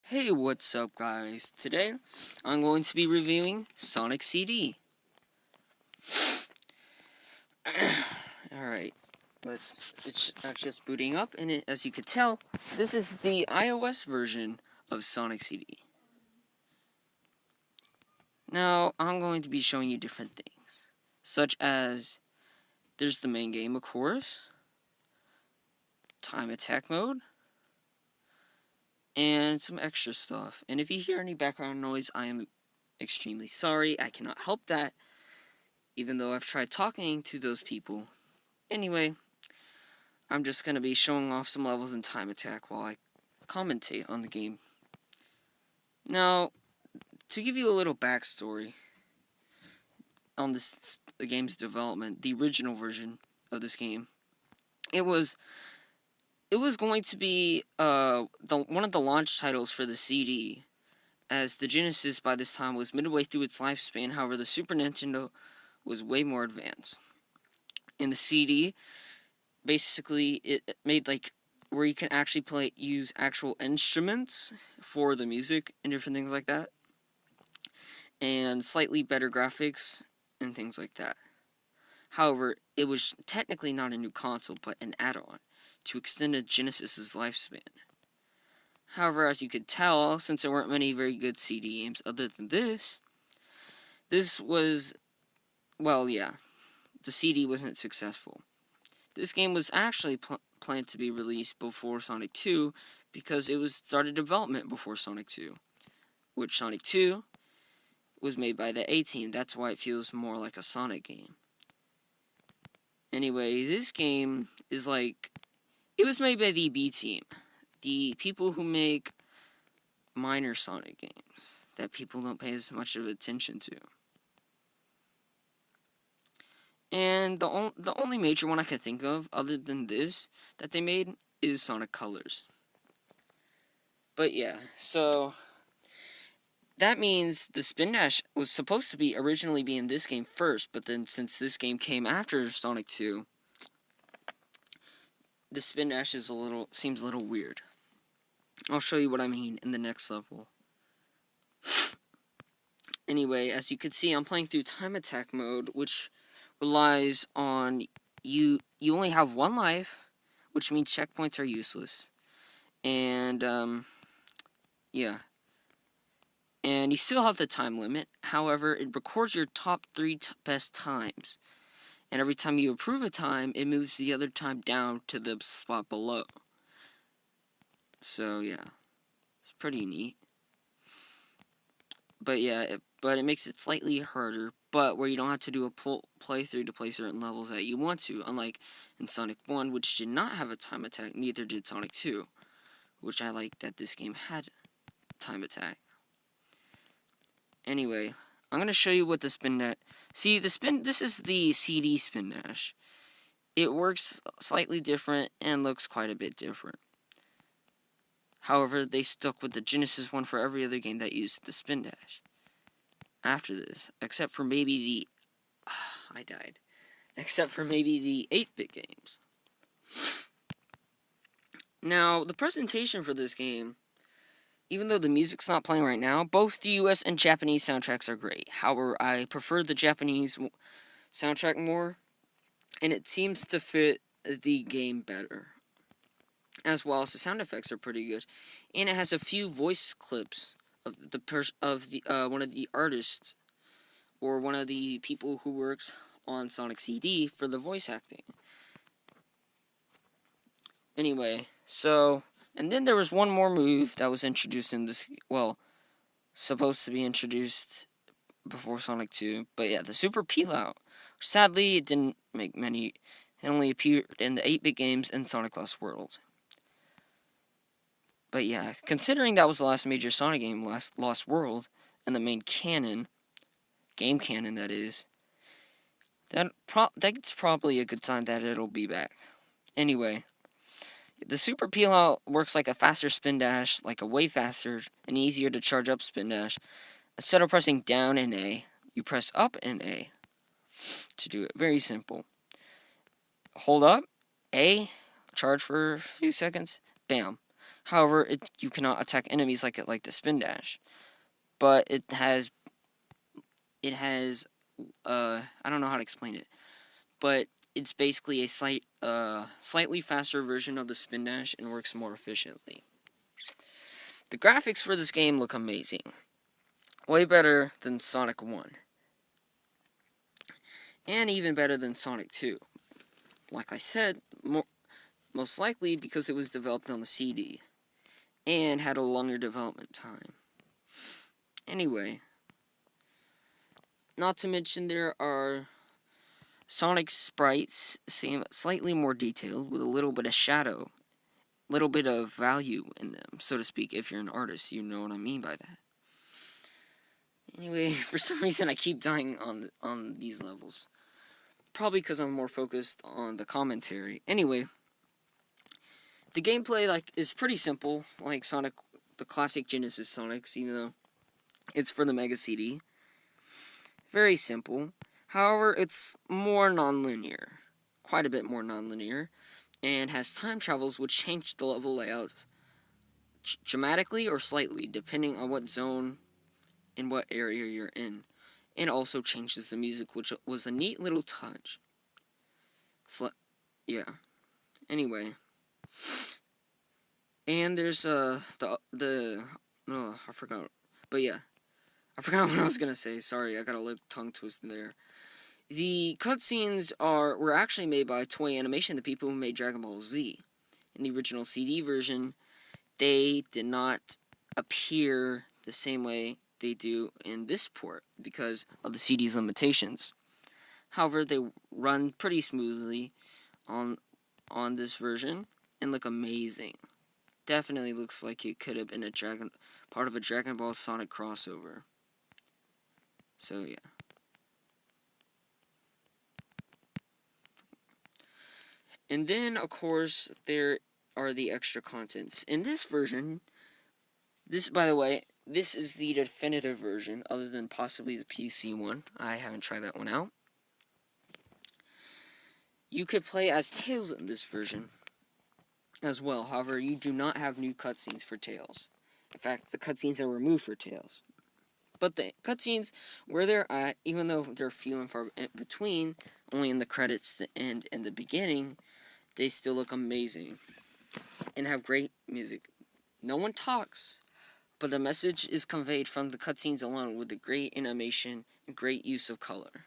Hey, what's up, guys? Today, I'm going to be reviewing Sonic CD. Alright, it's just booting up, and as you could tell, this is the iOS version of Sonic CD. Now, I'm going to be showing you different things, such as, there's the main game, of course, time attack mode, and some extra stuff. And if you hear any background noise, I am extremely sorry. I cannot help that, even though I've tried talking to those people. Anyway, I'm just going to be showing off some levels in time attack while I commentate on the game. Now, to give you a little backstory on the game's development, the original version of this game, it was going to be one of the launch titles for the CD, as the Genesis by this time was midway through its lifespan. However, the Super Nintendo was way more advanced. In the CD, basically, it made where you can actually use actual instruments for the music and different things like that, and slightly better graphics and things like that. However, it was technically not a new console, but an add-on to extend the Genesis's lifespan. However, as you could tell, since there weren't many very good CD games other than this was, well, yeah, the CD wasn't successful. This game was actually planned to be released before Sonic 2 because it was started development before Sonic 2, which Sonic 2 was made by the A-Team. That's why it feels more like a Sonic game. Anyway, this game is it was made by the B-Team, the people who make minor Sonic games that people don't pay as much of attention to. And the only major one I could think of, other than this, that they made is Sonic Colors. But yeah, so that means the Spin Dash was supposed to be originally be in this game first, but then since this game came after Sonic 2, the Spin Dash seems a little weird. I'll show you what I mean in the next level. Anyway, as you can see, I'm playing through time attack mode, which relies on you only have one life, which means checkpoints are useless. And yeah. And you still have the time limit. However, it records your top 3 best times. And every time you approve a time, it moves the other time down to the spot below. So yeah, it's pretty neat. But yeah, it makes it slightly harder, but where you don't have to do a playthrough to play certain levels that you want to, unlike in Sonic 1, which did not have a time attack, neither did Sonic 2, which I like that this game had time attack. Anyway, I'm going to show you what the Spin Dash... See, this is the CD Spin Dash. It works slightly different and looks quite a bit different. However, they stuck with the Genesis one for every other game that used the Spin Dash. After this, except for maybe the... I died. Except for maybe the 8-bit games. Now, the presentation for this game, even though the music's not playing right now, both the US and Japanese soundtracks are great. However, I prefer the Japanese soundtrack more, and it seems to fit the game better. As well as the sound effects are pretty good, and it has a few voice clips of one of the artists or one of the people who works on Sonic CD for the voice acting. Anyway, so and then there was one more move that was introduced in this, well, supposed to be introduced before Sonic 2, but yeah, the Super Peel Out. Sadly, it didn't make many. It only appeared in the 8-bit games and Sonic Lost World. But yeah, considering that was the last major Sonic game, Lost World, and the main canon, game canon that is, that's probably a good sign that it'll be back. Anyway, the Super Peel Out works like a faster Spin Dash, like a way faster and easier to charge up Spin Dash. Instead of pressing down and A, you press up and A to do it. Very simple. Hold up, A, charge for a few seconds, bam. However, you cannot attack enemies like the spin dash. But it has I don't know how to explain it, but it's basically a slightly faster version of the spin dash and works more efficiently. The graphics for this game look amazing. Way better than Sonic 1. And even better than Sonic 2. Like I said, most likely because it was developed on the CD and had a longer development time. Anyway, not to mention there are Sonic sprites seem slightly more detailed with a little bit of shadow, little bit of value in them, so to speak. If you're an artist, you know what I mean by that. Anyway, for some reason I keep dying on these levels. Probably because I'm more focused on the commentary. Anyway, the gameplay is pretty simple, like Sonic, the classic Genesis Sonics, even though it's for the Mega CD. Very simple. However, it's more non-linear, quite a bit more non-linear, and has time travels which change the level layout dramatically or slightly, depending on what zone and what area you're in. And also changes the music, which was a neat little touch. Yeah. Anyway. And there's I forgot. But yeah. I forgot what I was gonna say. Sorry, I got a little tongue twisted there. The cutscenes were actually made by Toei Animation, the people who made Dragon Ball Z. In the original CD version, they did not appear the same way they do in this port because of the CD's limitations. However, they run pretty smoothly on this version and look amazing. Definitely looks like it could have been part of a Dragon Ball Sonic crossover. So yeah. And then of course there are the extra contents. In this version, by the way, this is the definitive version, other than possibly the PC one. I haven't tried that one out. You could play as Tails in this version as well. However, you do not have new cutscenes for Tails. In fact, the cutscenes are removed for Tails. But the cutscenes, where they're at, even though they're few and far in between, only in the credits, the end, and the beginning, they still look amazing and have great music. No one talks, but the message is conveyed from the cutscenes alone with the great animation and great use of color.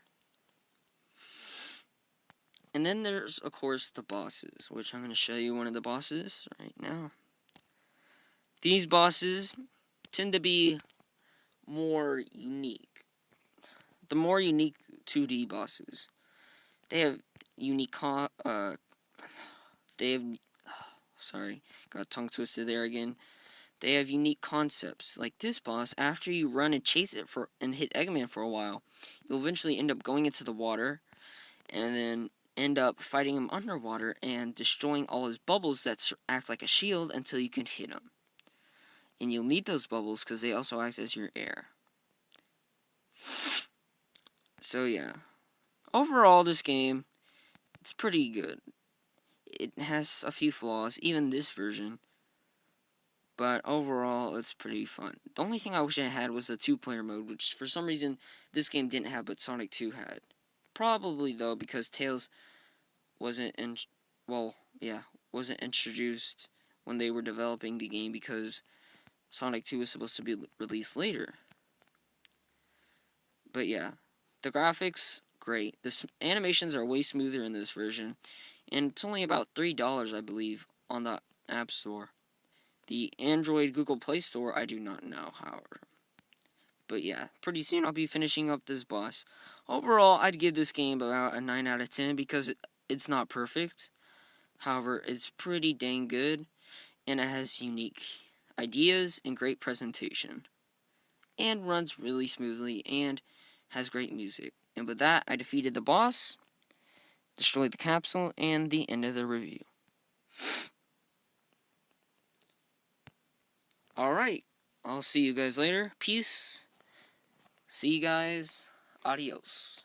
And then there's, of course, the bosses, which I'm going to show you one of the bosses right now. These bosses tend to be more unique. The more unique 2D bosses. They have unique sorry, got tongue twisted there again. They have unique concepts. Like this boss, after you run and chase it and hit Eggman for a while, you'll eventually end up going into the water and then end up fighting him underwater and destroying all his bubbles that act like a shield until you can hit him. And you'll need those bubbles because they also act as your air. So yeah. Overall, this game, it's pretty good. It has a few flaws, even this version. But overall, it's pretty fun. The only thing I wish it had was a 2-player mode, which for some reason this game didn't have, but Sonic 2 had. Probably though, because Tails wasn't introduced when they were developing the game, because Sonic 2 was supposed to be released later. But yeah, the graphics, great. The animations are way smoother in this version, and it's only about $3, I believe, on the App Store. The Android Google Play Store, I do not know, however. But yeah, pretty soon I'll be finishing up this boss. Overall, I'd give this game about a 9 out of 10 because it's not perfect. However, it's pretty dang good, and it has unique ideas and great presentation. And runs really smoothly and has great music. And with that, I defeated the boss, destroyed the capsule, and the end of the review. Alright, I'll see you guys later. Peace. See you guys. Adios.